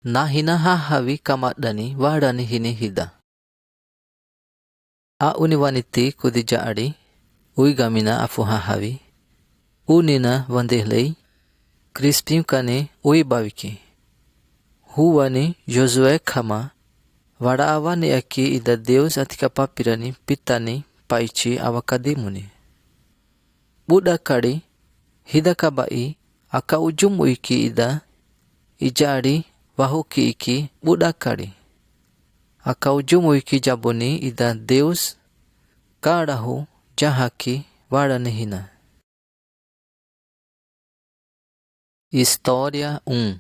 Na hina hahawi kamadani wadani hini hida. A uniwaniti kudija adi, uigamina afu hahawi. Unina vanderlei, crispim kane uibawiki. Huwani Josué kama, wadaawani aki ida Deus atikapapirani pitani paichi awakadimuni. Buda kadi, hida kabai, aka ujum uiki ida, ijari wahuki iki buda kadi. Aka ujum uiki jabuni ida Deus karahu jahaki wadanihina. História 1.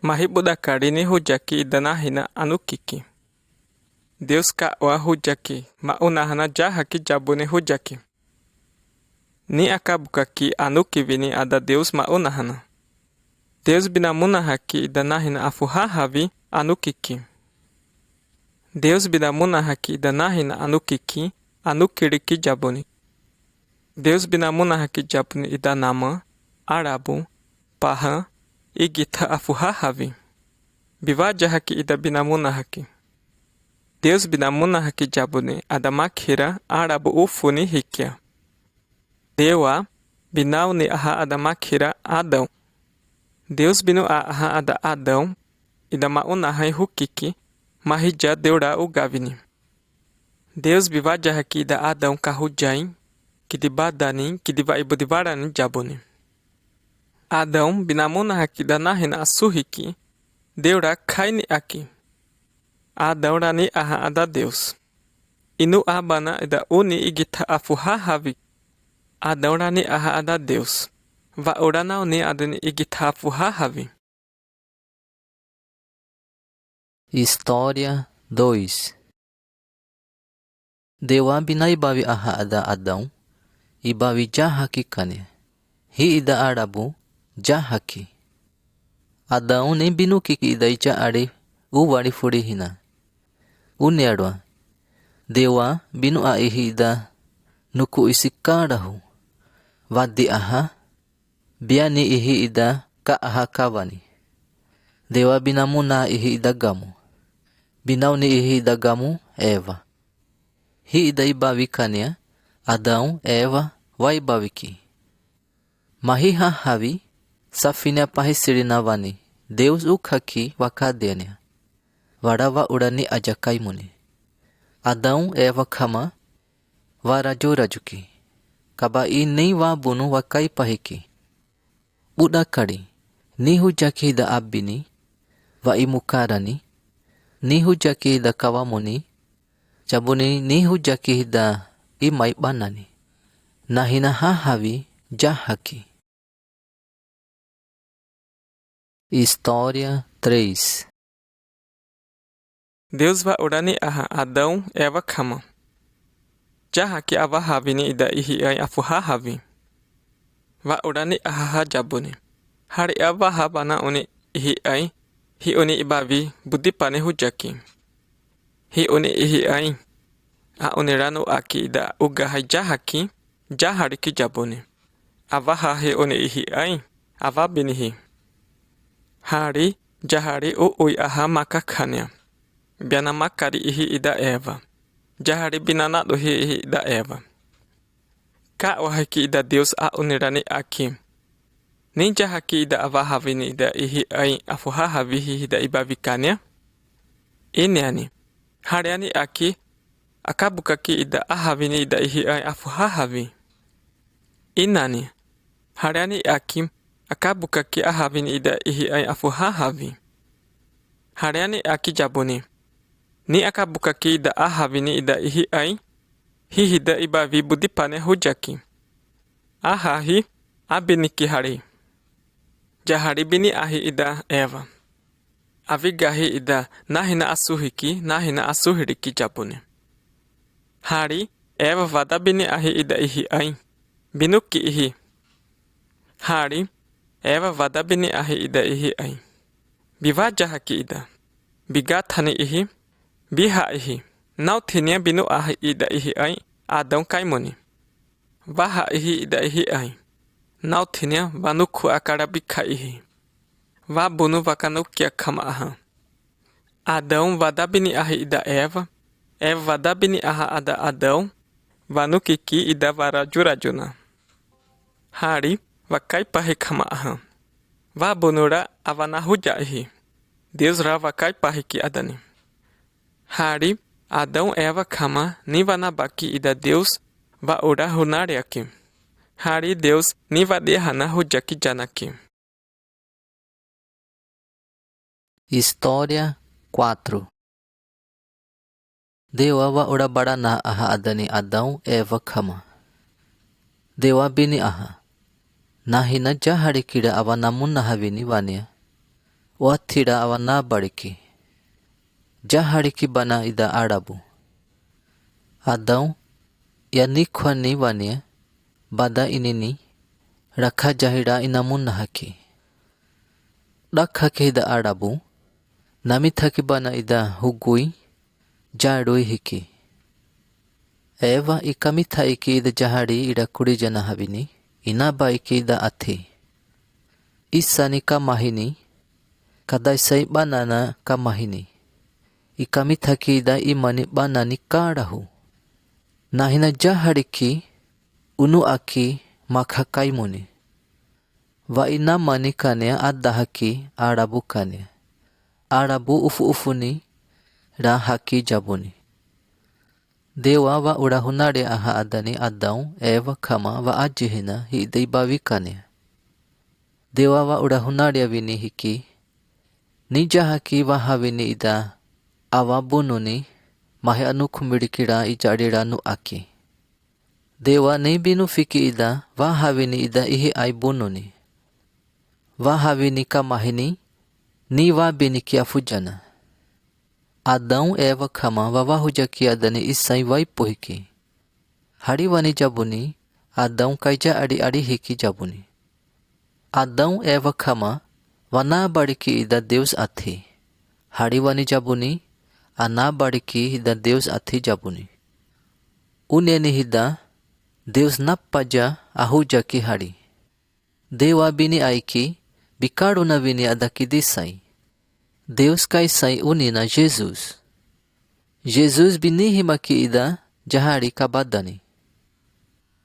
Mahibudakari ni hujaki idanahina anukiki. Deus kawa hujaki maunahana jahaki jabuni hujaki. Ni akabukaki anukivini ada Deus maunahana. Deus binamunahaki idanahina afuhahavi anukiki. Deus binamunahaki idanahina anukiki anukiriki jabuni. Deus binamunahaki jabuni idanama arabu paha igita afuhahavi. Bivajahaki ida binamunahaki. Deus binamunahaki jabuni adamakhira arabu ufuni hikia. Dewa binauni aha adamakhira Adão. Deus binu aha ada Adão ida maunahai hukiki mahija deura ugavini. Deus bivajahaki ida Adão kahujain kidibadani kidivaibudivarani jabuni. Adão binamunahaki danahina asuhiki deura kaini aki. Adão rani aha ada Deus. Inu abana ida uni igita afuhahavi. Adão rani aha ada Deus. Va urana uni adani igita afuhahavi. História 2. Dewa binaibawi aha ada Adão, ibawi jahaki kane. Hi ida arabu jahaki. Adão nem binukiki ida ija ade uwari furi hina. Uneadwa. Dewa binu a ihi ida nuku isikarahu. Wadi aha. Biani ihi ida ka aha kawani. Dewa binamuna ihi ida gamu. Binauni ihi ida gamu Eva. Hi ida ibawi kania Adão, Eva, waibawiki. Mahiha havi safina pahisirina Deus ukhaki wakadenia. Wadawa urani ajakai muni. Adão, Eva kama warajuki. Kaba i nei wa bunu wakai pahiki. Buda kari ni hujaki da abini wa imukarani ni hujaki da kawamuni jabuni ni hujaki da imai banani. Nahina hahavi jahaki. História 3. Deus va urani aha Adão Eva kama. Jahaki avahavini ida ihi ai afuhahavi. Va urani aha jabuni. Hari avahabana uni ihi ai. Hi uni ibavi budipane hujaki. Hi uni ihi ai. A uni ranu aki ida ugahai jahaki. Jahariki jabuni. Avaha hi uni ihi ai. Avabinihi. Hari jahari ui aha makakanya. Biana makari ihi ida Eva. Jahari binanado hi ihi ida Eva. Ka wahaki ida Deus a unirani aki. Ninja haki ida avahavini ida ihi ai afuhahavihi ida ibavikanya. Inyani. Hariani aki akabukaki ida ahavini ida ihi ai afuhahavi. Inani. Hariani aki akabukaki ahavini ida ihi ai afuhahavi. Hariani aki jabuni. Ni akabukaki ida ahavini ida ihi ai. Hihi ida ibavi budipane hujaki. Ahahi abiniki hari. Jahari bini ahi ida Eva. Avigahi ida nahina asuhiki nahina asuhiriki jabuni. Hari Eva vada bini ahi ida ihi ai. Binuki ihi. Hari Eva vada bini ahi ida ihi ai. Bivajahaki ida. Bigathani ihi. Biha ihi. Nautinia binu ahi ida ihi ai. Adão kaimoni. Vaha ihi ida ihi ai. Nautinia vanuku akarabika ihi. Vá bunu vakanukia kama aha. Adão vadabini ahi ida Eva. Eva vadabini aha ada Adão. Vanukiki ida varajurajuna. Hari vakai pahi kama aha. Vá bunura avanahuja ihi. Deus ra vakai pahi ki adani. Hari Adão Eva kama nivanabaki ida Deus va ura hunariaki. Hari Deus nivadehana hujaki janaki. História 4. Dewa wa ura barana aha adani Adão Eva kama. Dewa bini aha. Nahina jahari kida awa namun nahavini wania. Wathida awa na bariki. Jahari ki bana ida arabu. Adão ya nikhwani wania. Bada inini. Rakha jahida inamun nahaki. Rakha ki ida arabu. Namithaki bana ida hugui. Jadui hiki. Eva ikamitha iki ida jahari ida kuri jana havini. Inaba iki ida athi. Isani kamahini. Kadai sai banana kamahini. Ikamitha ki ida imani banani karahu. Nahina jahari ki unu aki makhakai muni. Wa ina mani kanya adahaki arabu kanya. Arabu ufuni ra haki jabuni. Dewa wa urahunare aha adani Adão Eva kama wa ajihina hi deibavi kanya. Dewa wa urahunare vini hiki. Nija haki wa havini ida awa bununi mahe anu kumirikira ijarira nu aki. Dewa ne binu fiki ida wa havini ida ihi ai bununi. Wa havini kamahini ni wa bini kia fujana. Adão Eva kama wa hujaki adani isai vai pohiki. Hari wani jabuni Adão kaija ari hiki jabuni. Adão Eva kama wana bariki ida Deus athi. Hari wani jabuni ana bariki ida Deus athi jabuni. Uneni hida Deus nappaja ahuja ki hari. Dewa bini aiki bikaruna vini adaki disai. Deus kai sai unina Jesus. Jesus bini himaki ida jahari kabadani.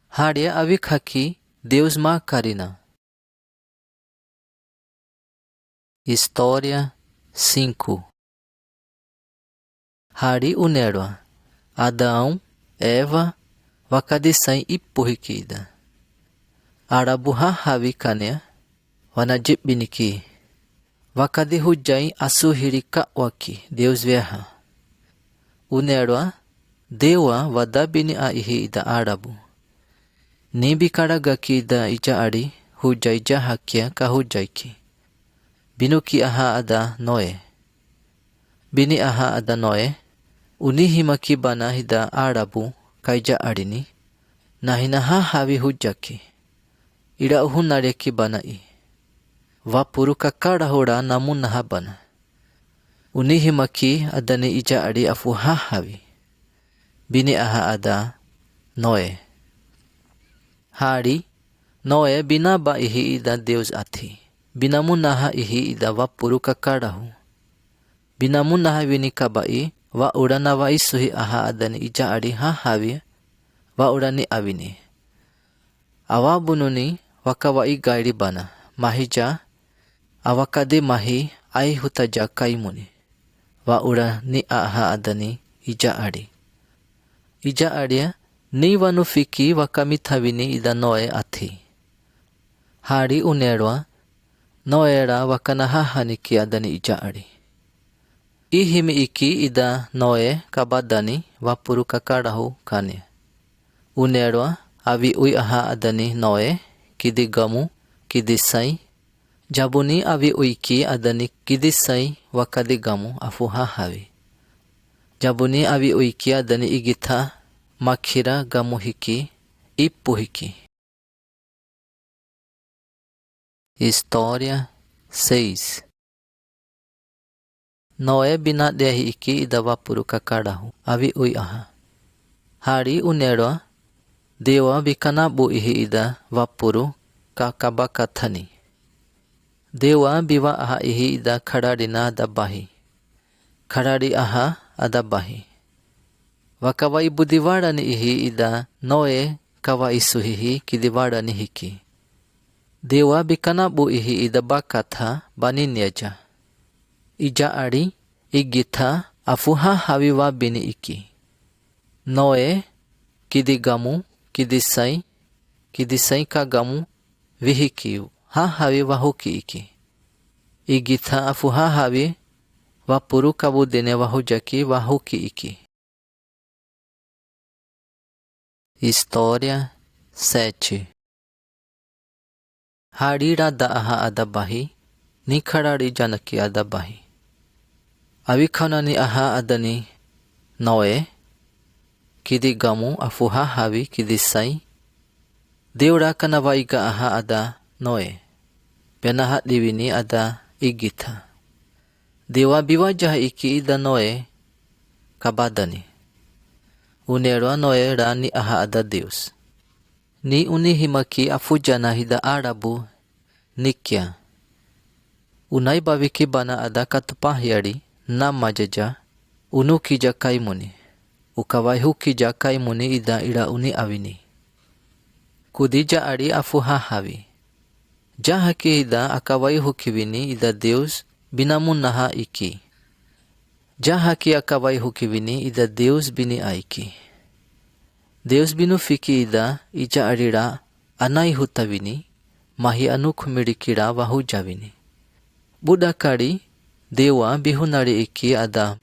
Haria avikhaki Deus ma karina. História 5. Hari unerwa. Adão, Eva, wakadisai ipuhikida. Arabuha havikanya, wanajibiniki. Wakadi hujai asuhirika waki, Deus verha. Unerwa, Dewa wadabini aihi ida arabu. Nibikaragaki ida ija ari, hujai jahakia ka hujaiki. Binuki aha ada Noe. Bini aha ada Noe. Unihimaki bana hida arabu kaija arini. Nahina ha havi hujaki. Ira uhunareki banai. Vapuru kakara hora namun nahabana. Unihimaki adani ija ari afu ha havi. Bini aha ada Noe. Hari Noe bina ba ihi ida Deus athi. Binamun naha ihi ida vapuru kakarahu. Binamun naha vini kabai wa urana wa isuhi aha adani ija ari ha havi wa urani avini. Awa bununi wakawai gairi bana. Mahija awakade mahi ai hutaja kaimuni. Wa urani aha adani ija ari. Ija aria ni wanu fiki wakamitha vini ida Noe athi. Hari unerwa Noera wakanaha haniki adani ija ari. Ihimi iki ida Noe kabadani vapuru kakarahu kane. Unerwa avi ui aha adani Noe kidigamu kidisai. Jabuni avi uiki adani kidisai wakadigamu afuha havi. Jabuni avi uiki adani igitha makhira gamu hiki ipu hiki. História 6. Noe bina dehi iki ida vapuru kakarahu avi ui aha. Hari unerwa Dewa bikana bu ihi ida vapuru kakabakathani. Dewa biwa aha ihi ida khadadina adabahi. Khadadi aha adabahi. Wakawai budiwadani ihi ida noe kawa isuhihi kidiwadani hiki. Dewa bikanabu ihi ida bakatha baninyaja. Ija ari igitha afuha hawiwa bini iki. Noe kidigamu kidisai kagamu vihikiu ha hawi wahuki iki. Igitha afuha hawi wapuru kabudene wahujaki wahuki iki. História 7. Harira da aha adabahi ni khadadi janaki adabahi. Awikhonani aha adani noe kidigamu afuha hawi kidisai. Deura kanawaiga aha ada noe. Penahat liwini ada igitha. Dewa biwajah iki ida noe kabadani. Unerwa noe rani aha ada Deus. Ni uni himaki afujana hida arabu nikya. Unai bawiki bana ada katupahyari na majaja unuki jakai muni. Ukawai huki jakai muni ida ira uni awini. Kudija ari afuha hawi. Jahaki ida akawai hukiwini ida Deus binamun naha iki. Jahaki akawai hukiwini ida Deus bini aiki. Deus binu fiki ida ija arira anai hutawini mahi anu khumidikira wahu javini. Budakari dewa bihunari iki ada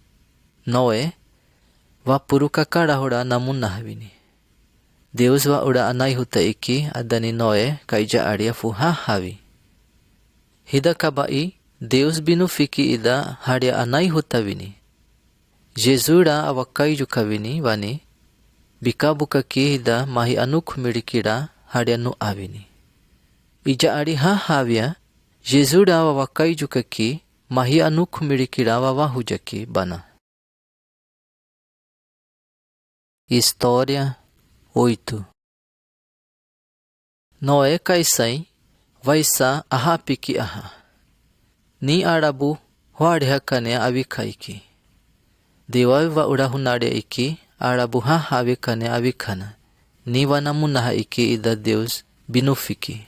noe wa purukaka rahura namun nahawini. Deus wa ura anai huta iki adani noe kaija aria fuha hawi. Hida kabai Deus binu fiki ida haria anai hutawini. Jesura awakai jukawini wani bikabukaki hida mahi anu khumidikira haria nu awini. Ija ari ha havia Jesura awakai jukaki mahi anu khumidikira wawahujaki bana. História 8. Noe kaisai vaisa aha piki aha. Ni arabu huareha kane avikaiki. Dewa wa urahunare iki arabu ha hawe kane avikana. Ni wanamunaha iki ida Deus binufiki.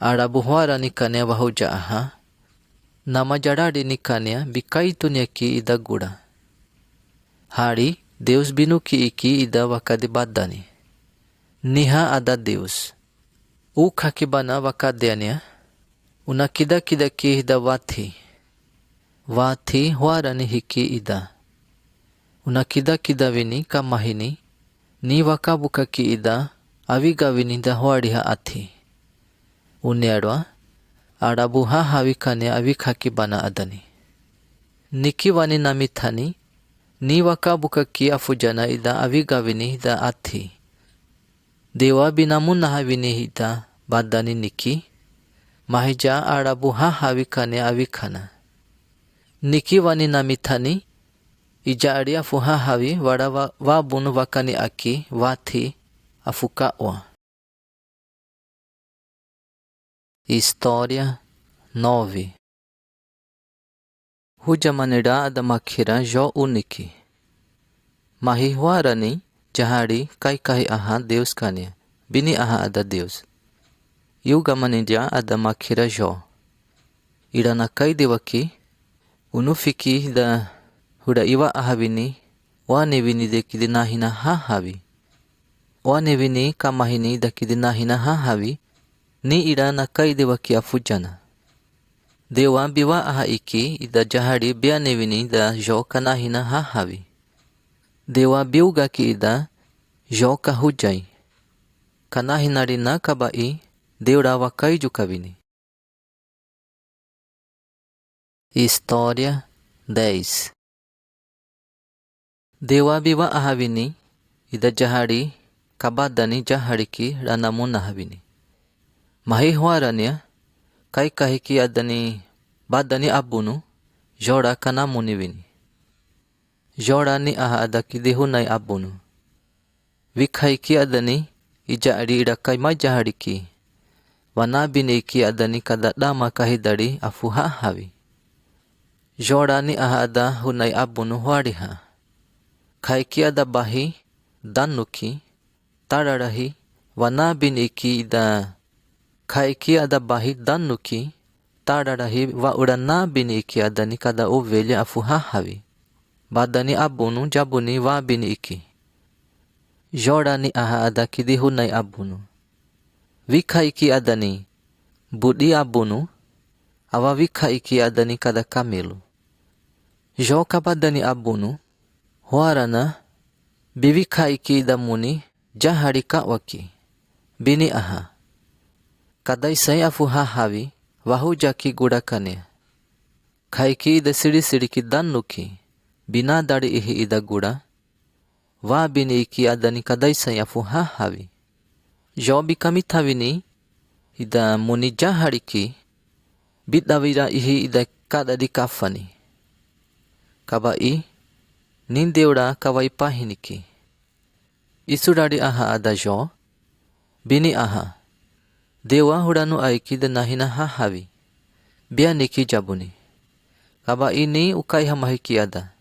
Arabu huarani kane wahuja aha. Nama jarari ni kane bikaitunyaki ida gura. Hari Deus binuki iki ida wakadibadani. Niha ada Deus. Ukhakibana wakadyanya. Unakida kidaki hida wathi. Wathi huarani hiki ida. Unakida kidawini kamahini. Ni wakabukaki ida avigawini da huariha athi. Unyarwa arabu ha havikane avikhakibana adani. Niki wani namithani. Ni wakabukaki afujana ida avigawini hida athi. Dewa binamun nahavini hida badani niki. Mahija arabu ha havikane avikhana. Niki wani namithani. Ija ari afuha hawi wara wabunu wakani aki wathi afuka wa. História 9. Hujamanira adamakhira jo uniki. Mahi huarani jahari kai aha Deus kania. Bini aha ada Deus. Yugamanija adamakhira jo. Irana kai dewaki. Unufiki hida huda iwa ahavini. Wanevini dekidina hina ha havi. Wanevini kamahini dakidina hina ha havi. Ni irana kai dewaki afujana. Dewa biwa aha iki ida jahari bianevini da jo kana hina ha havi. Dewa biugaki ida jo kahujai. Kana hinarina kabai deura wakai jukavini. História 10. Dewa biwa ahavini ida jahari kabadani jahariki ranamun nahavini. Mahi huarania kai kahiki adani badani abunu jora kana munivini. Jora ni aha adaki dehunai abunu. Vikhaiki adani ija ari irakai majahariki. wana bini iki adani kada dama kahidari afuha havi. Jorani aha ada hunai abunu huariha. Kaiki ada bahi danuki tararahi wana bini iki ida. Kaiki ada bahi danuki tararahi wa urana bini iki adani kada ovelha afuha havi. Badani abunu jabuni wa bini iki. Jorani aha ada kidi hunai abunu. Vikaiki adani budi abunu awa vikaiki adani kada kamelo. Jo kabadani abunu huarana bivikaiki damuni jahari kawaki bini aha. Kadai sai afuha havi wahu jaki gudakane. Kaiki ida siri siri ki danuki bina dari ihi ida guda wa bini iki adani kadai sai afuha havi. Jo bikami thavini ida muni jahari ki bidavira ihi ida kada di kafani. Kabai nindeura kawai pahiniki. Isurari aha ada jo bini aha. Dewa huranu aiki da nahina hahavi. Bia niki jabuni. Kabai ni ukai hamahiki ada.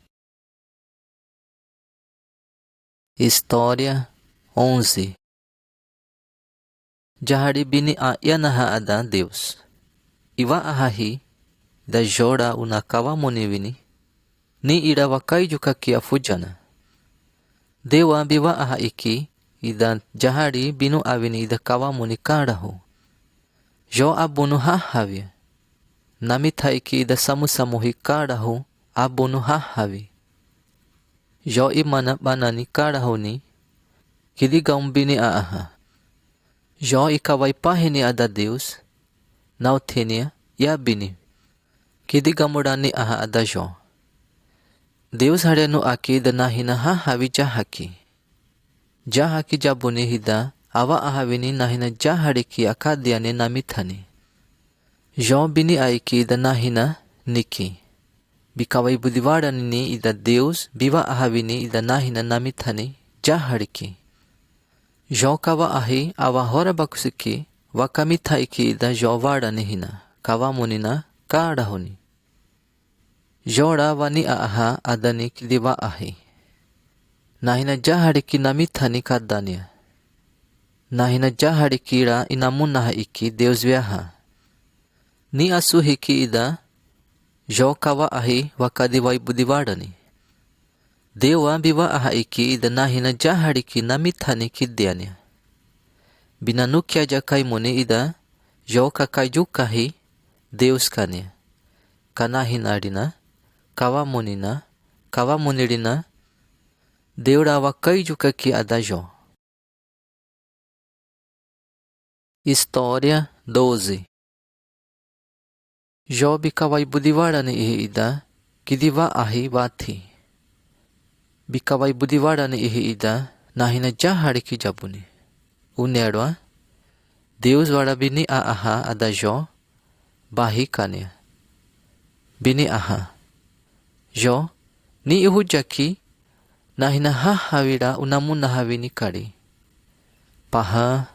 História 11. Jahari bini a yanaha ada Deus. Iwa ahahi da jora unakawa monivini. Ni ira wakai juka kia fujana. Dewa biwa aha iki ida jahari binu avini ida kawa moni karahu. Jo abunu hahavi. Namita iki ida samu samuhi karahu abunu hahavi. Jo imana banani karahu ni kidi gaumbini aha. Jo ikawai pahini ada Deus nautenia ya bini. Kidi gamurani aha ada jo. Deus harianu aki da nahina hahavi jahaki. Jahaki jabuni hida awa ahavini nahina jahariki akadiane namithani. Jo bini aiki da nahina niki. Bikawai budivarani ni ida Deus biwa ahavini ida nahina namithani jahariki. Jo kawa ahi awa hora bakusiki wakamithaiki ida jo varani hina kawa munina karahuni. Jora wani aha adani kidiwa ahi. Nahina jahariki namithani kadania. Nahina jahariki ra inamunaha iki Deus viaha. Ni asuhiki ida jo kawa ahi wakadiwai budivarani. Dewa biwa aha iki ida nahina jahariki namithani kidiania. Binanukya jakai muni ida jo kakai jukahi Deus kania. Kanahinarina kawa munirina Deura wakai juka ki ada jo. História 12. Jo bikawai budivarani ihi ida kidiwa ahi wathi. Bikawai budivarani ihi ida nahina jahari ki jabuni. Unerwa Deus wara bini aha ada jo bahi kania. Bini aha. Jo ni ihu jaki nahina hahavira unamun nahavini kari. Paha,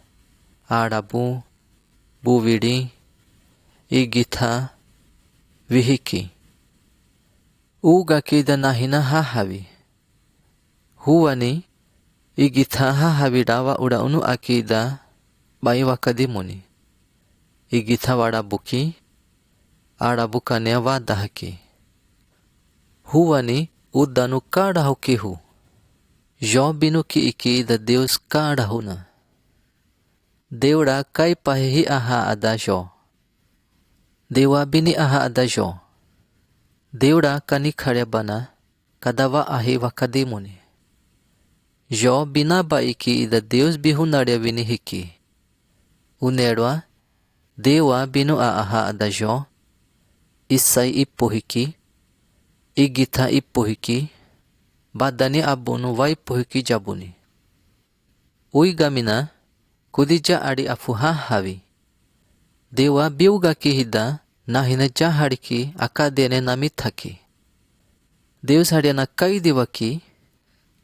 arabu, buviri, igitha, vihiki. Uga kida nahina hahavi. Huwani igitha hahavira wa ura unu akida bai wakadimuni. Igitha wara buki, arabu kania wa dahaki. Huwani udanu karahu kihu. Jo binu ki iki da Deus karahuna. Deura kai pahihi aha ada jo. Dewa bini aha ada jo. Deura kani khare bana kadawa ahi wakadimuni. Jo bina ba iki da Deus bihu narya vini hiki. Unerwa Dewa binu aha ada jo. Isai ipuhiki. Igitha ipuhiki. Badani abunu vai puhiki jabuni. Ui gamina kudija adi afuha havi. Dewa biuga ki hida nahina jahariki akadene namithaki. Deus hariana kai diwaki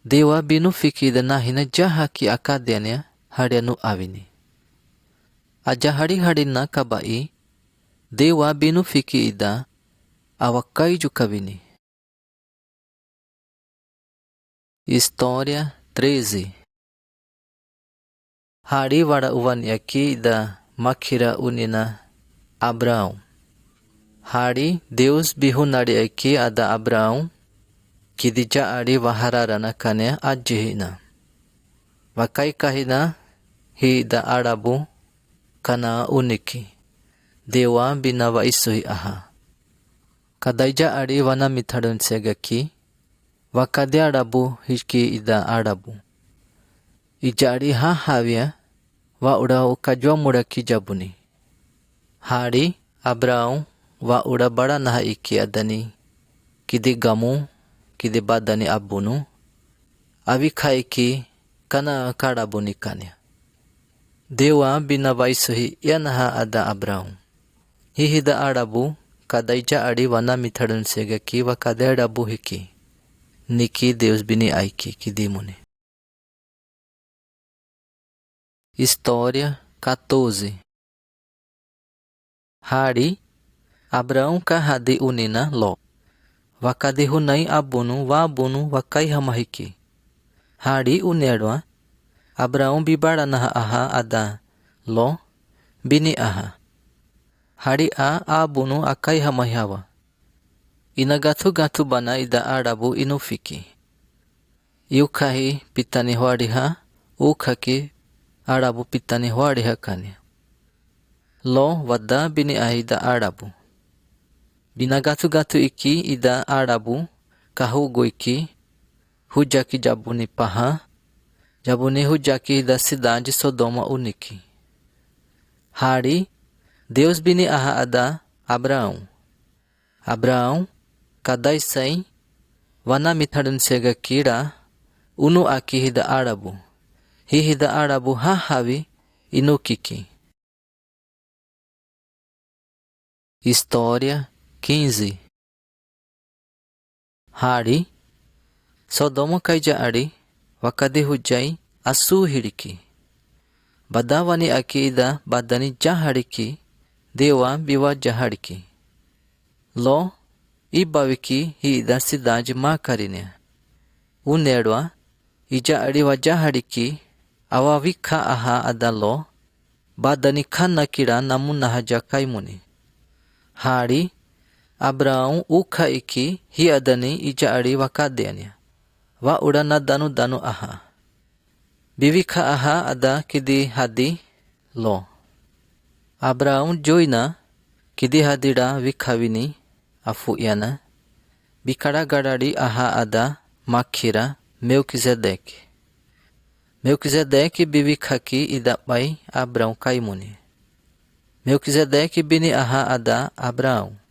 Dewa binu fiki da nahina jahaki akadene harianu avini. aja hari-harina kabai, Dewa binu fiki ida, awakai jukavini. História 13. Hari wara uwan yaki ida makhira unina Abraão. Hari Deus bihunari aqui ada Abraão, que dija ari wahararana kane ajihina. Wakai kahina hi da arabu kana uniki. Dewa binawa isuhi aha. Kadaija ari wana mitharun segaki. Wakade arabu hiki ida arabu. Ija ari ha havia wa ura ukajwa muraki jabuni. Hari Abraão wa ura bara naha iki adani kidi gamu kidi badani abunu avi khaiki kana karabuni kanya. Dewa binawaisohi yanaha ada Abraão. Hihida arabu kadaija ari wana mitharun segaki wa kade arabu hiki. Niki Deus bini aiki kidi muni. História 14. Hari Abraão kahadi unina Ló. Wakadi hunai abunu wa abunu wakai hamahiki. Hari unerwa Abraão bibaranaha aha ada Ló bini aha. Hari a abunu akai hamahihawa. Inagatu bana ida arabu inufiki. Yukahi pitani huariha ukaki arabu pitani huariha kanya. Ló wada bini ahida arabu. Binagatu iki ida arabu kahugo iki hujaki jabuni paha jabuni hujaki ida cidade Sodoma uniki. Hari Deus bini aha ada Abraão. Abraão kadai sai wana mitharun sega kira unu aki hida arabu. Hi hida arabu ha havi inukiki. História 15. Hari Sodoma kaija ari wakadi hujai asu hiriki. Badawani aki ida badani jahariki Dewa biwa jahariki. Ló ibawiki hi ida cidade makarinia. Unerwa ija ari wa jahariki awavika aha ada Ló badani khana kira namunaha jakai muni. Hari Abraão ukha iki hi adani ija ari wakadeania. Wa urana danu aha. Bivika aha ada kidi hadi Ló. Abraão joina kidi hadira vikhavini afu yana. Bikara garari aha ada makhira Melquisedeque. Melquisedeque bivikhaki idapai Abraão kaimuni. Melquisedeque bini aha ada Abraão.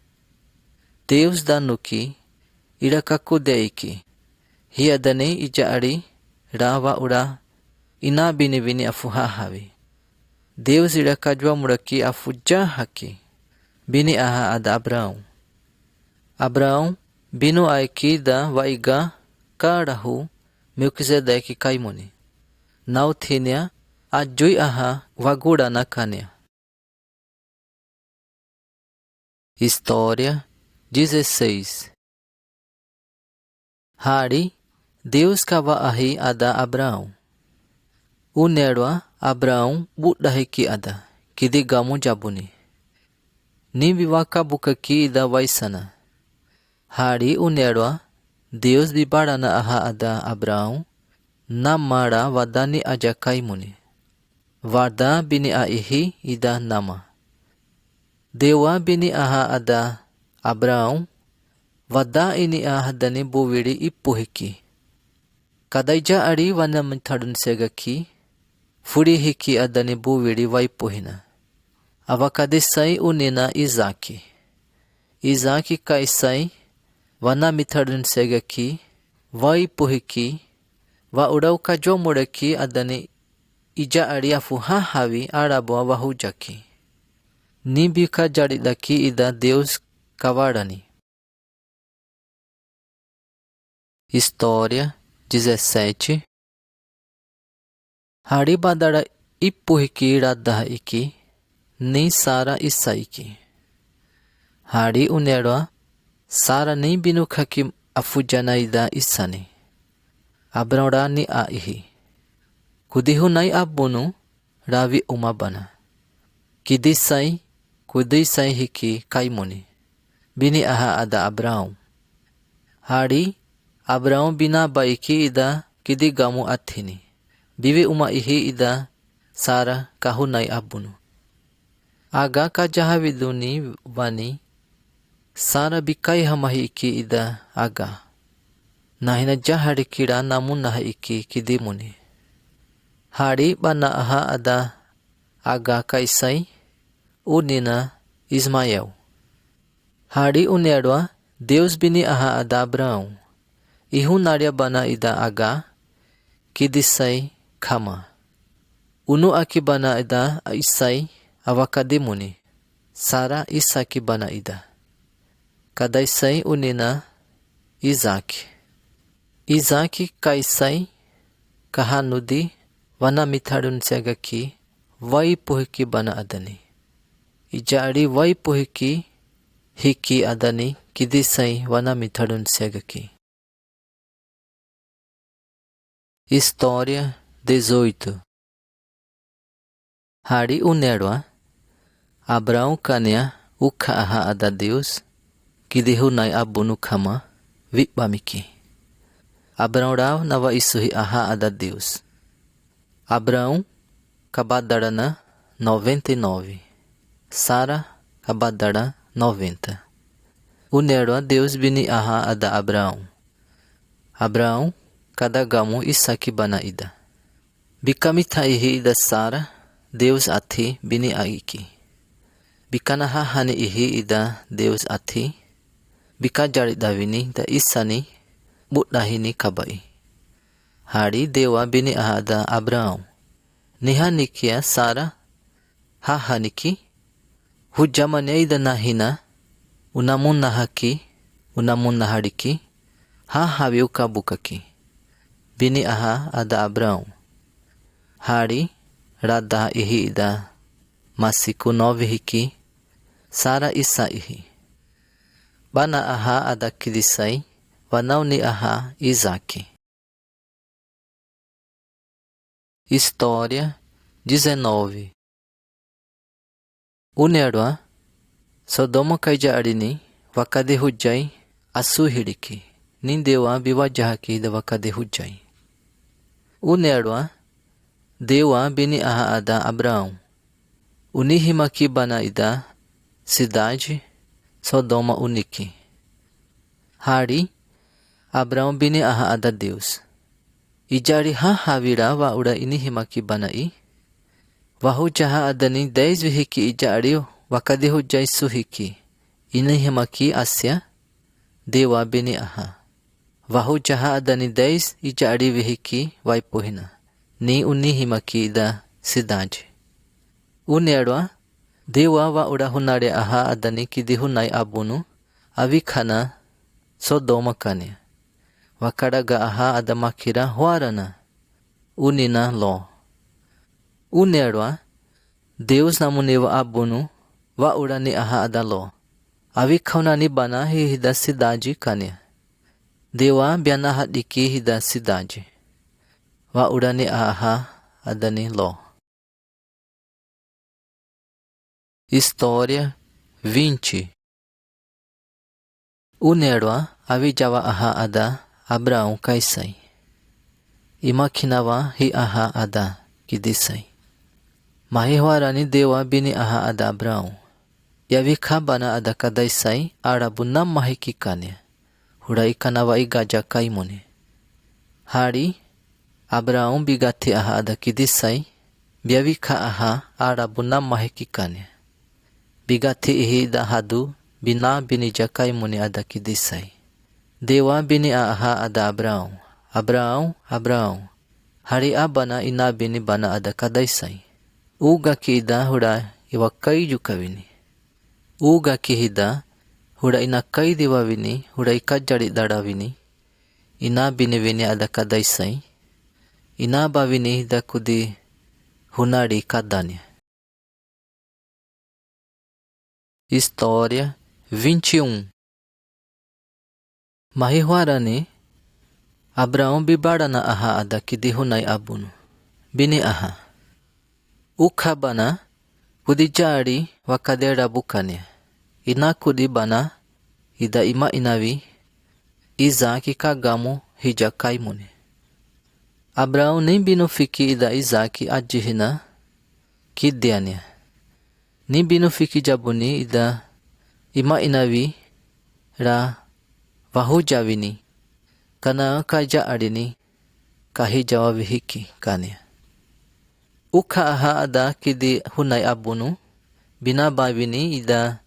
Deus danuki irakakudeiki. Hi adani ija ari rawa ura ina bini afuha havi. Deus irakajwa muraki afuja haki. Bini aha ada Abraão. Abraão binu aiki da waiga karahu Melquisedeque kaimuni. Nauthinia ajui aha wagura nakania. História 16. Hari Deus kawa ahi ada Abraão. Unerwa Abraão budahiki ada kidi gamu jabuni. Ni biwaka bukaki ida waisana. Hari unerwa Deus bibarana aha ada Abraão namara wadani ajakai muni. Warda bini aihi ida nama. Dewa bini aha ada Abraão wada ini ahadani buwiri ipuhiki. Kadaija ari wana mitharun segaki furi hiki adani buwiri waipuhina. Avakadisai unina Izaki. Izaki kaisai wana mitharun segaki waipuhiki wa urau kajomuraki adani ija ari afuha havi arabu wahujaki. Nibika jaridaki ida Deus kawarani. História 17. Hari badara ipuhiki radha iki ni Sara isaiki. Hari unerwa Sara ni binukaki afujanaida isani. Abraura ni a ihi. Kudihu nai abunu ravi umabana. Kudisai hiki kaimuni. Bini aha ada Abraão. Hari Abraão bina baiki ida kidi gamu athini. Bivi uma ihi ida Sara kahunai abunu. Aga ka jahaviduni vani Sara bikai hamahi iki ida aga. Nahina jahari kira namun naha iki kidimuni. Hari bana aha ada aga kaisai unina Ismael. Hari unerwa Deus bini aha ada Abraão. Ihu naria bana ida aga kidisai kama. Unu aki bana ida isai avakadimuni. Sara isaki bana ida. Kadaisai unina Isaac. Isaac kaisai kahanudi wana mitharun segaki vai puhiki bana adani. Ijari vai puhiki hiki adani kidisai wana mitharun segaki. História 18. Hari unerwa Abraão kania ukha aha ada Deus kidihu nai abunu khama vipamiki. Abraão rau nawa isuhi aha ada Deus. Abraão kabadara 99. Sara kabadara 90. Unerwa Deus bini aha ada Abraão. Abraão kadagamu isaki bana ida. Bikamita ihi ida Sara Deus athi bini aiki. Bikanaha hani ihi ida Deus athi. Bikajari davini da isani budahini kabai. Hari dewa bini aha ada Abraão. Nihanikia Sara hahaniki. Hujamane ida nahina unamun nahaki unamun nahariki. Hahaviu kabukaki. Bini aha ada Abraão. Hari rada ihi ida masiku 9 hiki. Sara isa ihi. Bana aha ada kidisai. Wanau ni aha Isaac. História 19. Unerwa Sodoma kaijarini wakade hujai asuhiriki. Nindewa biwajahaki da wakade hujai. Unerwa Dewa bini aha ada Abraão. Unihimaki bana ida cidade Sodoma uniki. Hari Abraão bini aha ada Deus. Ijari havira wa ura inihimaki banai. Wahu jaha adani 10 vihiki ijari wakade hujai suhiki. Inihimaki asya Dewa bini aha. Wahu jaha adani 10 ijari vihiki waipuhina. Ni unihimaki ida cidade. Unerwa Dewa wa ura hunare aha adani kidihunai abunu avikhana Sodoma kania. Wakadaga aha adamakira huarana. Unina lo. Unerwa Deus namunewa abunu wa urani aha ada lo. Avikhaunani bana hi hida cidade kania. Dewa biana hadiki hida cidade. Wa urani aha adani lo. História 20. Unerwa avijawa aha ada Abraão kaisai. Imakinawa hi aha ada kidisai. Mahihwarani dewa bini aha ada Abraão. Yavikha bana ada kadaisai arabunam mahiki kanya. Hurai kanawa igaja kaimuni. Hari Abraão bigati aha ada kidisai. Biavikha aha arabunam mahiki kanya. Bigati ihi da hadu bina bini jakai muni ada kidisai. Dewa bini aha ada Abraão. Abraão. Hari abana ina bini bana ada kadaisai. Uga ki ida hura iwakai jukavini. Uga ki hida hura ina kai diwa vini hura ikajari dada vini. Ina bini vini ada kadaisai. Ina ba vini hida kudi hunari kadanya. História 21. Mahihuarani Abraão bibarana aha ada kidihunai abunu. Bini aha. Ukhabana kudijari wakadera bukania. Ina kudibana ida ima inavi Isaac kagamu hijakaimuni. Abraão nem binufiki ida Isaac adjihina kidiania. Ni binufiki jabuni ida ima inavi ra vahujavini kana kaja arini kahi jawavihiki kania. Ukha aha ada kidi hunai abunu bina bavini ida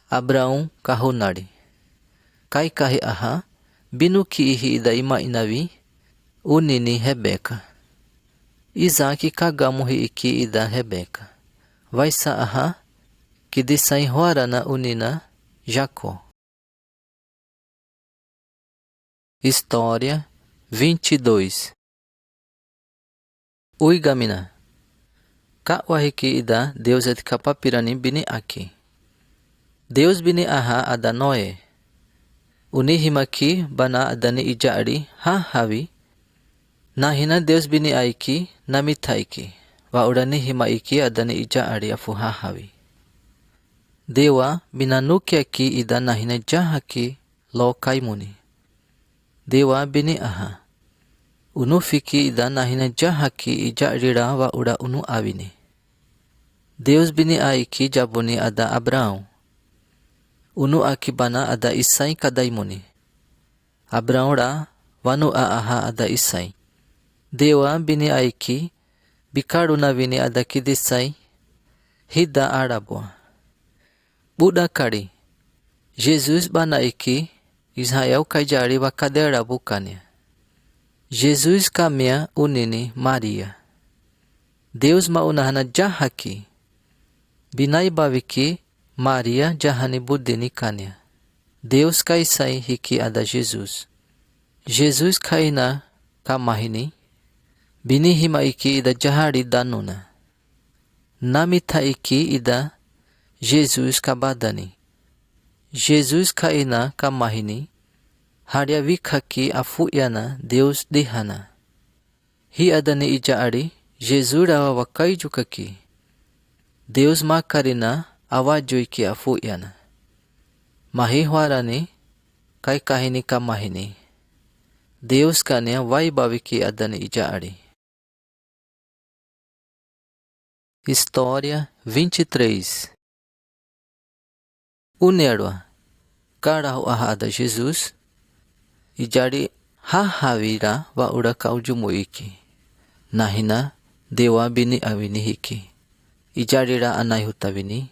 Abraão kahunari. Kai kahi aha binu kiihi ida ima inavi unini Rebeca. Isaac kagamuhi iki ida Rebeca. Vaisa aha kidi sai huarana unina Jacó. História 22. Uigamina Ka wahiki ida Deus et kapapirani bini aki. Deus bini aha ada Noé. Unihimaki bana adani ijaari ha havi. Nahina Deus bini aiki namitaiki. Wa urani himaiki adani ijaari afu ha havi. Dewa binanuki aki ida nahina jahaki lo kaimuni. Dewa bini aha. Unufiki ida nahina jahaki ijaarira wa ura unu avini. Deus bini aiki jabuni ada Abraão. Unu akibana ada Isai kadaimuni. Abraão ra wanu aha ada Isai. Dewa bini aiki bikaruna vini ada kidisai hida arabua. Buda kari Jesus bana iki Israel kaijari wakadera bukania. Jesus kamia unini Maria. Deus maunahana jahaki. Binai baviki Maria jahani budini kania. Deus kaisai hiki ada Jesus. Jesus kaina kamahini. Bini hima iki ida jahari danuna. Namita iki ida Jesus kabadani. Jesus kaina kamahini. Haria vikaki afuyana Deus dihana. Hi adani ijaari Jesus rawa wakai jukaki. Deus makarina awajuiki afuyana. Mahihuarani kai kahini kamahini. Deus kania vai baviki adani ijaari. História 23. Unerwa Karahu ahada Jesus Ijari hahavira wa ura kaujumuiki. Nahina dewa bini avini hiki. Ijarira anai hutavini.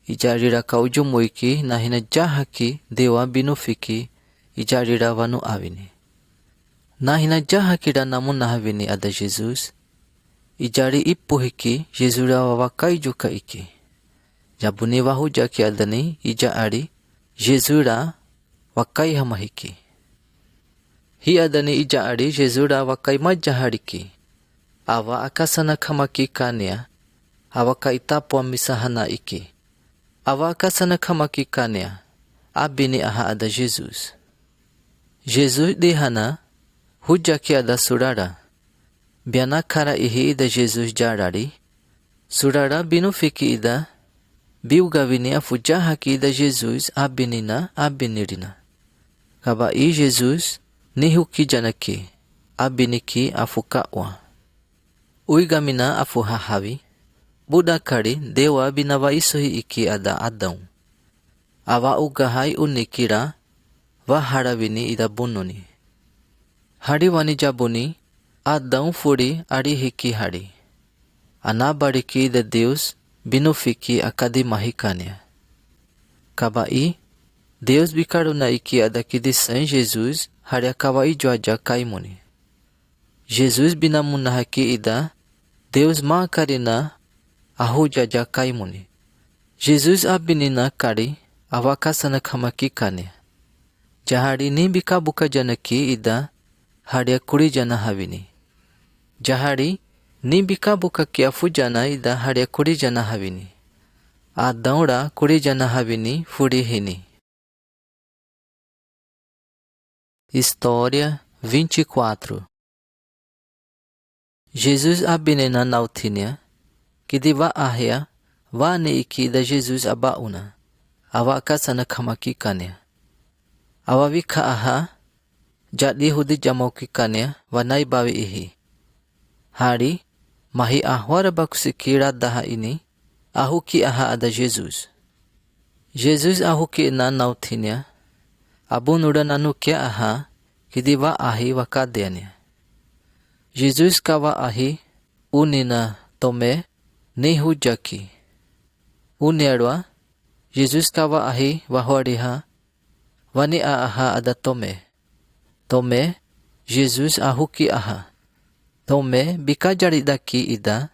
Ijarira kaujumuiki nahina jahaki dewa binufiki. Ijarira vanu avini. Nahina jahakira namun nahavini ada Jesus. Ijari ipuhiki Jezura wawakai juka iki. Jabuni wahujaki adani ijaari Jezura wakai hamahiki. Hi adani ijaari Jezura wakai majahariki. Awa akasana kamaki kania. Awa kaitapo misahana iki. Awa akasana kamaki kania. Abini aha ada Jesus. Jesus dihana hujaki ada surara. Biana kara ihi ida Jesus jarari. Surara binufiki ida. Biugavini afujahaki ida Jesus abinina abinirina. Kaba i Jesus nihuki janaki. Abiniki afukawa. Uigamina afuhahavi. Budakari dewa binawa isuhi iki ada Adão. Awa ugahai unikira. Vaharavini ida bununi. Hariwani jabuni. Adão furi ari hiki hari. Anabariki ida Deus binufiki akadi mahikania. Kabai Deus bikaruna iki ada kidisai Jesus hari akawai joaja kaimuni. Jesus binamunahaki ida Deus maakarina ahu jaja kaimuni. Jesus abinina kari awakasana kamaki kania. Jahari ni bikabuka janaki ida hari kuri jana havini. Jahari ni bikabuka kiafu jana ida hari kuri jana havini. Adão ra kuri jana havini furi hini. História 24. Jesus abinena nautinia, que diva ahia, va ne iki da Jesus abauna, awa kasana kamaki kanya. Awa vika aha, jatli hudi jamauki kanya, vanai bawi ihi. Hari, mahi ahwara bakusikira daha ini, ahuki aha ada Jesus. Jesus ahuki na nautinia, abun udan anukia aha, que diva ahi wakadenia. Jesus kawa ahi, unina tome, nehu jaki. Unerwa, Jesus kawa ahi wahwariha, wani aha ada tome. Tome, Jesus ahuki aha. Tome, bika jaridaki ida,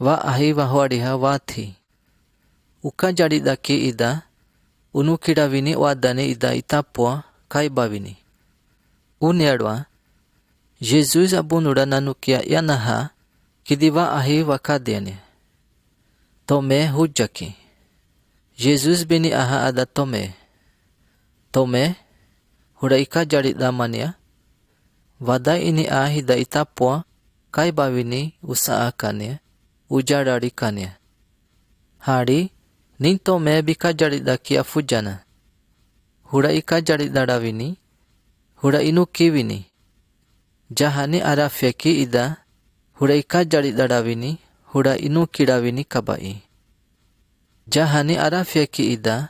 wa ahi wahwariha wathi. Uka jaridaki ida, unukiravini wadane ida itapua kaibavini. Unerwa, Jesus abunura nanukia yanaha, kidiva ahi wakadene. Tome hujaki. Jesus bini aha ada tome. Tome, huraika jarida mania, wada ini ahi da itapua, kai bavini usaakane, ujarari kane. Hari, nin tome bika jarida kia fujana. Huraika jarida ravini, hura inu kivini. Jahani arafyaki ida, huraika jarida ravini, hura inu kiravini kabai. Jahani arafyaki ida,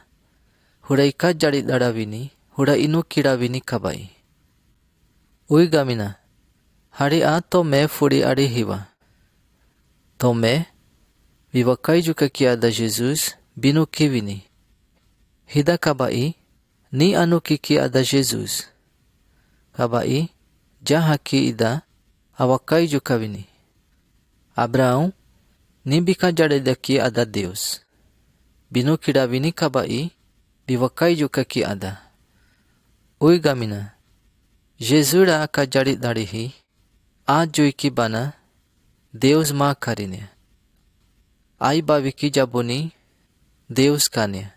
huraika jarida ravini, hura inu kiravini kabai. Ui gamina, hari a tome furi ari hiva. Tome, vivakai juka kia da Jesus, binu kivini. Hida kabai, ni anu kiki ada Jesus. Kabai, jahaki ida, awakai juka vini. Abraão, ni bika jarida ki ada Deus. Binu kiravini kabai, vivakai juka ki ada. Ui gamina, Jesura ka jarit darihi, a joiki bana, Deus ma karine. Ai baviki jabuni, Deus kanya.